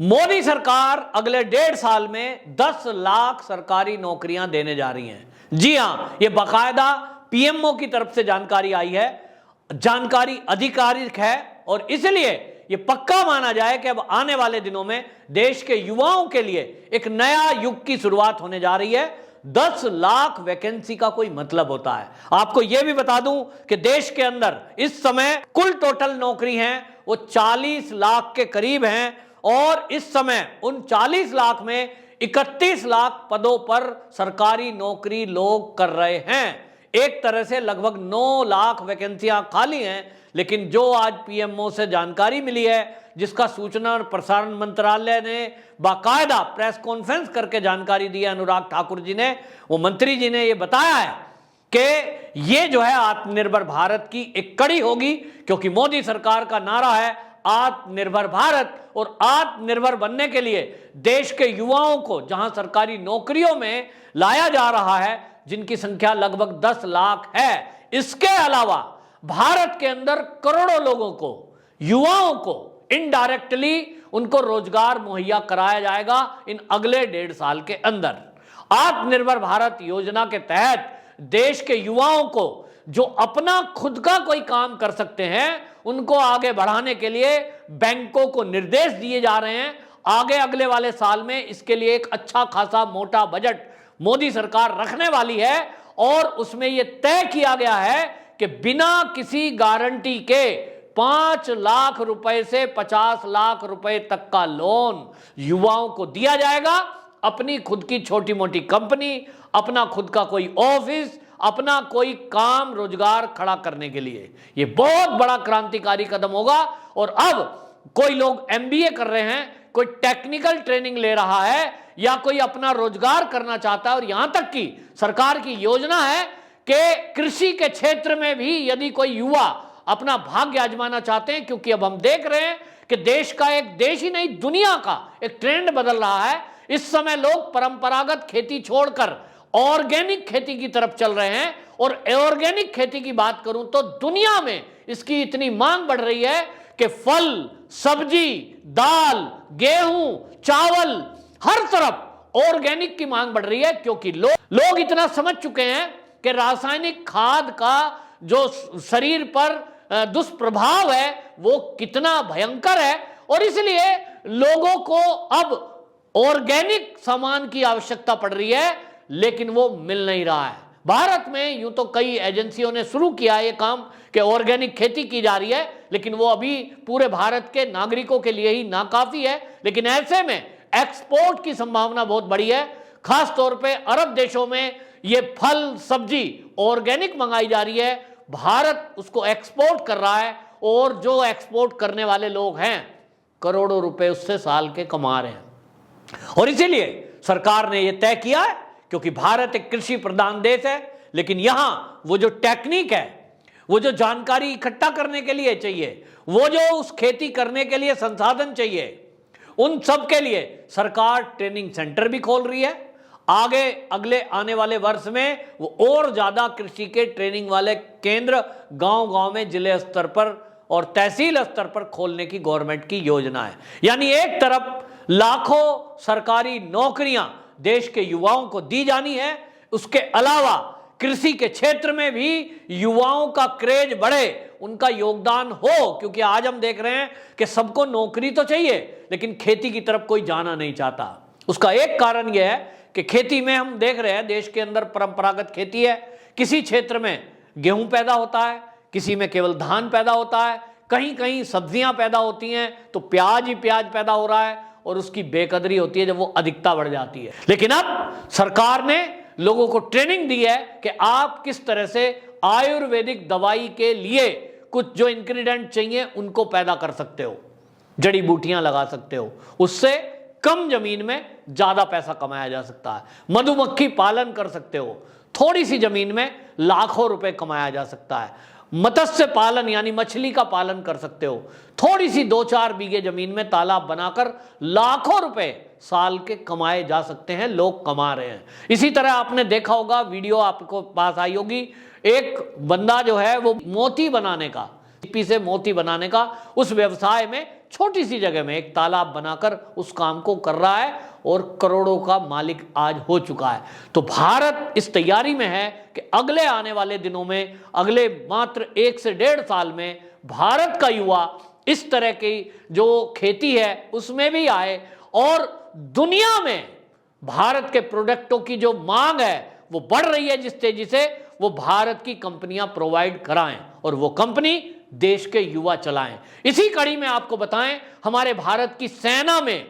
मोदी सरकार अगले 1.5 साल में 10 लाख सरकारी नौकरियां देने जा रही हैं। जी हां, यह बाकायदा पीएमओ की तरफ से जानकारी आई है, जानकारी आधिकारिक है और इसलिए यह पक्का माना जाए कि अब आने वाले दिनों में देश के युवाओं के लिए एक नया युग की शुरुआत होने जा रही है। 10 लाख वैकेंसी का कोई मतलब होता है। आपको यह भी बता दूं कि देश के अंदर इस समय कुल टोटल नौकरी हैं वो 40 लाख के करीब हैं और इस समय उन 40 लाख में 31 लाख पदों पर सरकारी नौकरी लोग कर रहे हैं। एक तरह से लगभग 9 लाख वैकेंसियां खाली हैं, लेकिन जो आज पीएमओ से जानकारी मिली है, जिसका सूचना और प्रसारण मंत्रालय ने बाकायदा प्रेस कॉन्फ्रेंस करके जानकारी दी है, अनुराग ठाकुर जी ने, वो मंत्री जी ने ये बताया है कि ये जो है आत्मनिर्भर भारत की एक कड़ी होगी, क्योंकि मोदी सरकार का नारा है आत्मनिर्भर भारत। और आत्मनिर्भर बनने के लिए देश के युवाओं को जहां सरकारी नौकरियों में लाया जा रहा है, जिनकी संख्या लगभग 10 लाख है, इसके अलावा भारत के अंदर करोड़ों लोगों को, युवाओं को इनडायरेक्टली उनको रोजगार मुहैया कराया जाएगा इन अगले 1.5 साल के अंदर। आत्मनिर्भर भारत योजना के तहत देश के युवाओं को जो अपना खुद का कोई काम कर सकते हैं, उनको आगे बढ़ाने के लिए बैंकों को निर्देश दिए जा रहे हैं। आगे अगले वाले साल में इसके लिए एक अच्छा खासा मोटा बजट मोदी सरकार रखने वाली है और उसमें यह तय किया गया है कि बिना किसी गारंटी के 5 लाख रुपए से 50 लाख रुपए तक का लोन युवाओं को दिया जाएगा। अपनी खुद की छोटी मोटी कंपनी, अपना खुद का कोई ऑफिस, अपना कोई काम रोजगार खड़ा करने के लिए यह बहुत बड़ा क्रांतिकारी कदम होगा। और अब कोई लोग एमबीए कर रहे हैं, कोई टेक्निकल ट्रेनिंग ले रहा है या कोई अपना रोजगार करना चाहता है, और यहां तक कि सरकार की योजना है कि कृषि के क्षेत्र में भी यदि कोई युवा अपना भाग्य आजमाना चाहते हैं, क्योंकि अब हम देख रहे हैं कि देश का, एक देश ही नहीं दुनिया का एक ट्रेंड बदल रहा है। इस समय लोग परंपरागत खेती छोड़कर ऑर्गेनिक खेती की तरफ चल रहे हैं। और ऑर्गेनिक खेती की बात करूं तो दुनिया में इसकी इतनी मांग बढ़ रही है कि फल, सब्जी, दाल, गेहूं, चावल, हर तरफ ऑर्गेनिक की मांग बढ़ रही है, क्योंकि लोग इतना समझ चुके हैं कि रासायनिक खाद का जो शरीर पर दुष्प्रभाव है वो कितना भयंकर है, और इसलिए लोगों को अब ऑर्गेनिक सामान की आवश्यकता पड़ रही है, लेकिन वो मिल नहीं रहा है। भारत में यूं तो कई एजेंसियों ने शुरू किया है ये काम कि ऑर्गेनिक खेती की जा रही है, लेकिन वो अभी पूरे भारत के नागरिकों के लिए ही नाकाफी है। लेकिन ऐसे में एक्सपोर्ट की संभावना बहुत बड़ी है। खास तौर पे अरब देशों में ये फल, सब्जी ऑर्गेनिक मंगाई जा रही है, भारत उसको एक्सपोर्ट कर रहा है, और जो एक्सपोर्ट करने वाले लोग हैं करोड़ों रुपए उससे साल के कमा रहे हैं। और इसीलिए सरकार ने यह तय किया है, क्योंकि भारत एक कृषि प्रधान देश है, लेकिन यहां वो जो टेक्निक है, वो जो जानकारी इकट्ठा करने के लिए चाहिए, वो जो उस खेती करने के लिए संसाधन चाहिए, उन सब के लिए सरकार ट्रेनिंग सेंटर भी खोल रही है। आगे अगले आने वाले वर्ष में वो और ज्यादा कृषि के ट्रेनिंग वाले केंद्र गांव-गांव में, जिले स्तर पर और तहसील स्तर पर खोलने की गवर्नमेंट की योजना है। यानी एक तरफ लाखों सरकारी नौकरियां देश के युवाओं को दी जानी है, उसके अलावा कृषि के क्षेत्र में भी युवाओं का क्रेज बढ़े, उनका योगदान हो, क्योंकि आज हम देख रहे हैं कि सबको नौकरी तो चाहिए, लेकिन खेती की तरफ कोई जाना नहीं चाहता। उसका एक कारण यह है कि खेती में हम देख रहे हैं देश के अंदर परंपरागत खेती है, किसी क्षेत्र में गेहूं पैदा होता है, किसी में केवल धान पैदा होता है, कहीं कहीं सब्जियां पैदा होती हैं तो प्याज ही प्याज पैदा हो रहा है, और उसकी बेकदरी होती है जब वो अधिकता बढ़ जाती है। लेकिन अब सरकार ने लोगों को ट्रेनिंग दी है कि आप किस तरह से आयुर्वेदिक दवाई के लिए कुछ जो इंग्रेडिएंट चाहिए उनको पैदा कर सकते हो, जड़ी बूटियां लगा सकते हो, उससे कम जमीन में ज्यादा पैसा कमाया जा सकता है। मधुमक्खी पालन कर सकते हो, थोड़ी सी जमीन में लाखों रुपए कमाया जा सकता है। मत्स्य पालन यानी मछली का पालन कर सकते हो, थोड़ी सी 2-4 बीघे जमीन में तालाब बनाकर लाखों रुपए साल के कमाए जा सकते हैं, लोग कमा रहे हैं। इसी तरह आपने देखा होगा, वीडियो आपको पास आई होगी, एक बंदा जो है वो मोती बनाने का, मिट्टी से मोती बनाने का उस व्यवसाय में छोटी सी जगह में एक तालाब बनाकर उस काम को कर रहा है और करोड़ों का मालिक आज हो चुका है। तो भारत इस तैयारी में है कि अगले आने वाले दिनों में, अगले मात्र 1 से 1.5 साल में भारत का युवा इस तरह की जो खेती है उसमें भी आए और दुनिया में भारत के प्रोडक्टों की जो मांग है वो बढ़ रही है जिस तेजी से, वो भारत की कंपनियां प्रोवाइड कराएं और वो कंपनी देश के युवा चलाएं। इसी कड़ी में आपको बताएं, हमारे भारत की सेना में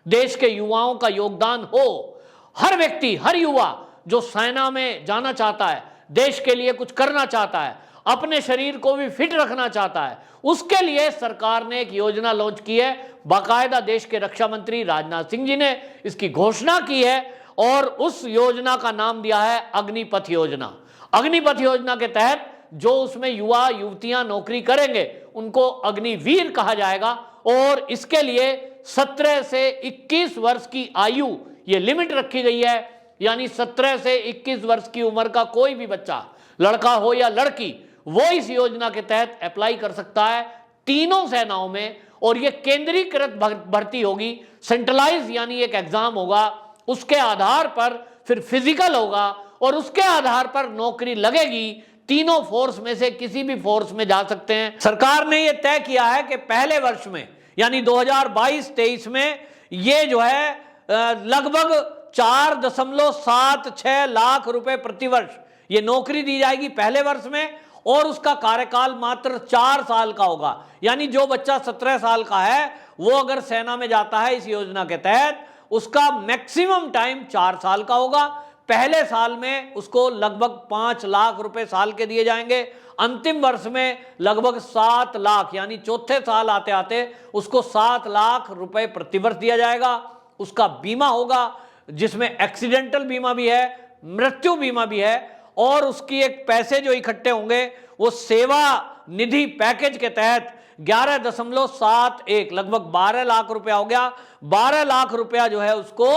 देश के युवाओं का योगदान हो। हर व्यक्ति, हर युवा जो सेना में जाना चाहता है, देश के लिए कुछ करना चाहता है, अपने शरीर को भी फिट रखना चाहता है, उसके लिए सरकार ने एक योजना लॉन्च की है। बाकायदा देश के रक्षा मंत्री राजनाथ सिंह जी ने इसकी घोषणा की है और उस योजना का नाम दिया है अग्निपथ योजना। अग्निपथ योजना के तहत जो उसमें युवा युवतियां नौकरी करेंगे उनको अग्निवीर कहा जाएगा और इसके लिए 17 से 21 वर्ष की आयु ये लिमिट रखी गई है। यानी 17 से 21 वर्ष की उम्र का कोई भी बच्चा, लड़का हो या लड़की, वो इस योजना के तहत अप्लाई कर सकता है तीनों सेनाओं में। और ये केंद्रीकृत भर्ती होगी, सेंट्रलाइज, यानी एक एग्जाम होगा, उसके आधार पर फिर फिजिकल होगा और उसके आधार पर नौकरी लगेगी। तीनों फोर्स में से किसी भी फोर्स में जा सकते हैं। सरकार ने यह तय किया है कि पहले वर्ष में यानी 2022-23 में ये जो है लगभग 4.76 लाख रुपए प्रति वर्ष ये नौकरी दी जाएगी पहले वर्ष में और उसका कार्यकाल मात्र 4 साल का होगा। यानी जो बच्चा 17 साल का है वो अगर सेना में जाता है इस योजना के तहत, उसका मैक्सिमम टाइम 4 साल का होगा। पहले साल में उसको लगभग 5 लाख रुपए साल के दिए जाएंगे, अंतिम वर्ष में लगभग 7 लाख, यानी चौथे साल आते आते उसको 7 लाख रुपए प्रतिवर्ष दिया जाएगा। उसका बीमा होगा जिसमें एक्सीडेंटल बीमा भी है, मृत्यु बीमा भी है और उसकी एक पैसे जो इकट्ठे होंगे वो सेवा निधि पैकेज के तहत 11.71 लगभग 12 लाख रुपया हो गया। 12 लाख रुपया जो है उसको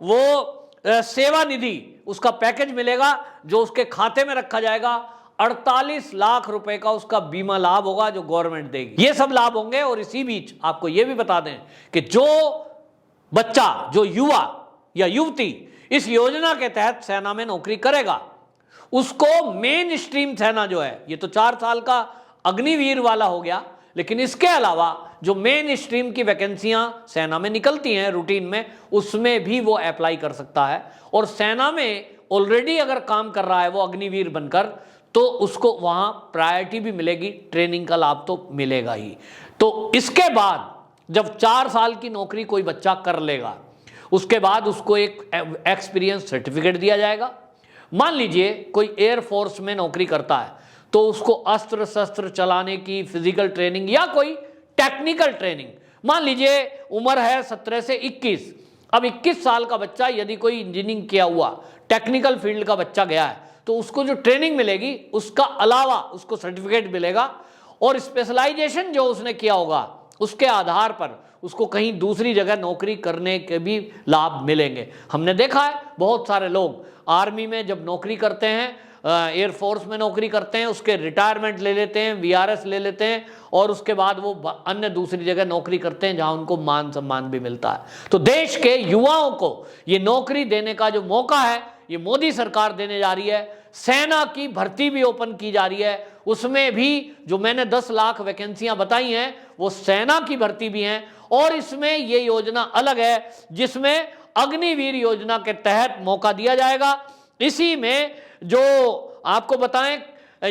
वो सेवा निधि उसका पैकेज मिलेगा जो उसके खाते में रखा जाएगा। 48 लाख रुपए का उसका बीमा लाभ होगा जो गवर्नमेंट देगी। ये सब लाभ होंगे और इसी बीच आपको यह भी बता दें कि जो बच्चा, जो युवा या युवती इस योजना के तहत सेना में नौकरी करेगा उसको मेन स्ट्रीम सेना जो है, ये तो 4 साल का अग्निवीर वाला हो गया, लेकिन इसके अलावा जो मेन स्ट्रीम की वैकेंसियां सेना में निकलती हैं रूटीन में, उसमें भी वो अप्लाई कर सकता है। और सेना में ऑलरेडी अगर काम कर रहा है वो अग्निवीर बनकर, तो उसको वहां प्रायोरिटी भी मिलेगी, ट्रेनिंग का लाभ तो मिलेगा ही। तो इसके बाद जब 4 साल की नौकरी कोई बच्चा कर लेगा, उसके बाद उसको एक एक्सपीरियंस सर्टिफिकेट दिया जाएगा। मान लीजिए कोई एयरफोर्स में नौकरी करता है तो उसको अस्त्र शस्त्र चलाने की फिजिकल ट्रेनिंग या कोई टेक्निकल ट्रेनिंग, मान लीजिए उम्र है 17 से 21, अब 21 साल का बच्चा यदि कोई इंजीनियरिंग किया हुआ टेक्निकल फील्ड का बच्चा गया है तो उसको जो ट्रेनिंग मिलेगी उसका अलावा उसको सर्टिफिकेट मिलेगा और स्पेशलाइजेशन जो उसने किया होगा उसके आधार पर उसको कहीं दूसरी जगह नौकरी करने के भी लाभ मिलेंगे। हमने देखा है बहुत सारे लोग आर्मी में जब नौकरी करते हैं, एयरफोर्स में नौकरी करते हैं, उसके रिटायरमेंट ले लेते हैं, वीआरएस ले लेते हैं और उसके बाद वो अन्य दूसरी जगह नौकरी करते हैं जहां उनको मान सम्मान भी मिलता है। तो देश के युवाओं को ये नौकरी देने का जो मौका है ये मोदी सरकार देने जा रही है। सेना की भर्ती भी ओपन की जा रही है, उसमें भी जो मैंने 10 लाख वैकेंसियां बताई हैं वो सेना की भर्ती भी हैं। और इसमें ये योजना अलग है जिसमें अग्निवीर योजना के तहत मौका दिया जाएगा। इसी में जो आपको बताएं,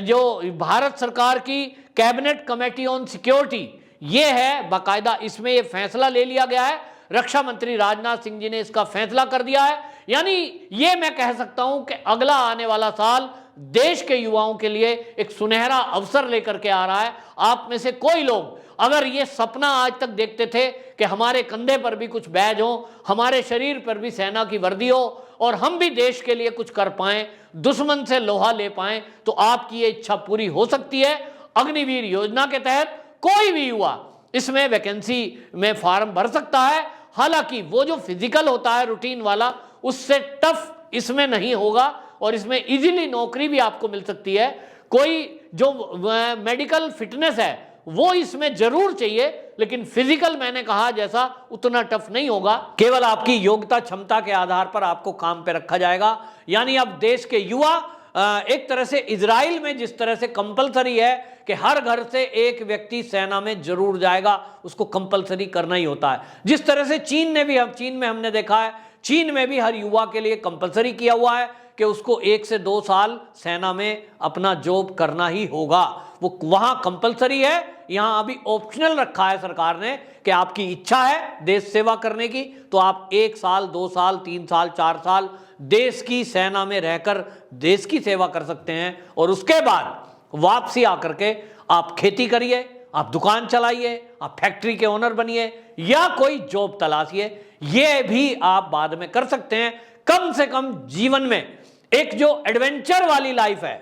जो भारत सरकार की कैबिनेट कमेटी ऑन सिक्योरिटी ये है, बाकायदा इसमें ये फैसला ले लिया गया है, रक्षा मंत्री राजनाथ सिंह जी ने इसका फैसला कर दिया है। यानी ये मैं कह सकता हूं कि अगला आने वाला साल देश के युवाओं के लिए एक सुनहरा अवसर लेकर के आ रहा है। आप में से कोई लोग अगर ये सपना आज तक देखते थे कि हमारे कंधे पर भी कुछ बैज हो, हमारे शरीर पर भी सेना की वर्दी हो और हम भी देश के लिए कुछ कर पाएं, दुश्मन से लोहा ले पाएं, तो आपकी ये इच्छा पूरी हो सकती है। अग्निवीर योजना के तहत कोई भी युवा इसमें वैकेंसी में फॉर्म भर सकता है। हालांकि वो जो फिजिकल होता है रूटीन वाला, उससे टफ इसमें नहीं होगा और इसमें इजीली नौकरी भी आपको मिल सकती है। कोई जो मेडिकल फिटनेस है वो इसमें जरूर चाहिए, लेकिन फिजिकल मैंने कहा जैसा उतना टफ नहीं होगा। केवल आपकी योग्यता क्षमता के आधार पर आपको काम पे रखा जाएगा। यानी अब देश के युवा एक तरह से इजराइल में जिस तरह से कंपलसरी है कि हर घर से एक व्यक्ति सेना में जरूर जाएगा, उसको कंपलसरी करना ही होता है। जिस तरह से चीन में हमने देखा है, चीन में भी हर युवा के लिए कंपलसरी किया हुआ है कि उसको 1 से 2 साल सेना में अपना जॉब करना ही होगा। वो वहां कंपलसरी है, यहां अभी ऑप्शनल रखा है सरकार ने कि आपकी इच्छा है देश सेवा करने की तो आप 1 साल 2 साल 3 साल 4 साल देश की सेना में रहकर देश की सेवा कर सकते हैं और उसके बाद वापसी आकर के आप खेती करिए, आप दुकान चलाइए, आप फैक्ट्री के ओनर बनिए या कोई जॉब तलाशिए। ये भी आप बाद में कर सकते हैं। कम से कम जीवन में एक जो एडवेंचर वाली लाइफ है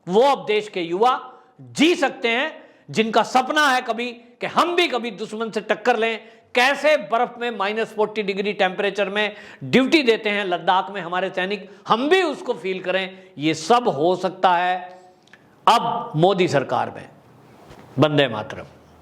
वो अब देश के युवा जी सकते हैं, जिनका सपना है कभी कि हम भी कभी दुश्मन से टक्कर लें, कैसे बर्फ में -40 डिग्री टेम्परेचर में ड्यूटी देते हैं लद्दाख में हमारे सैनिक, हम भी उसको फील करें। ये सब हो सकता है अब मोदी सरकार में। वंदे मातरम।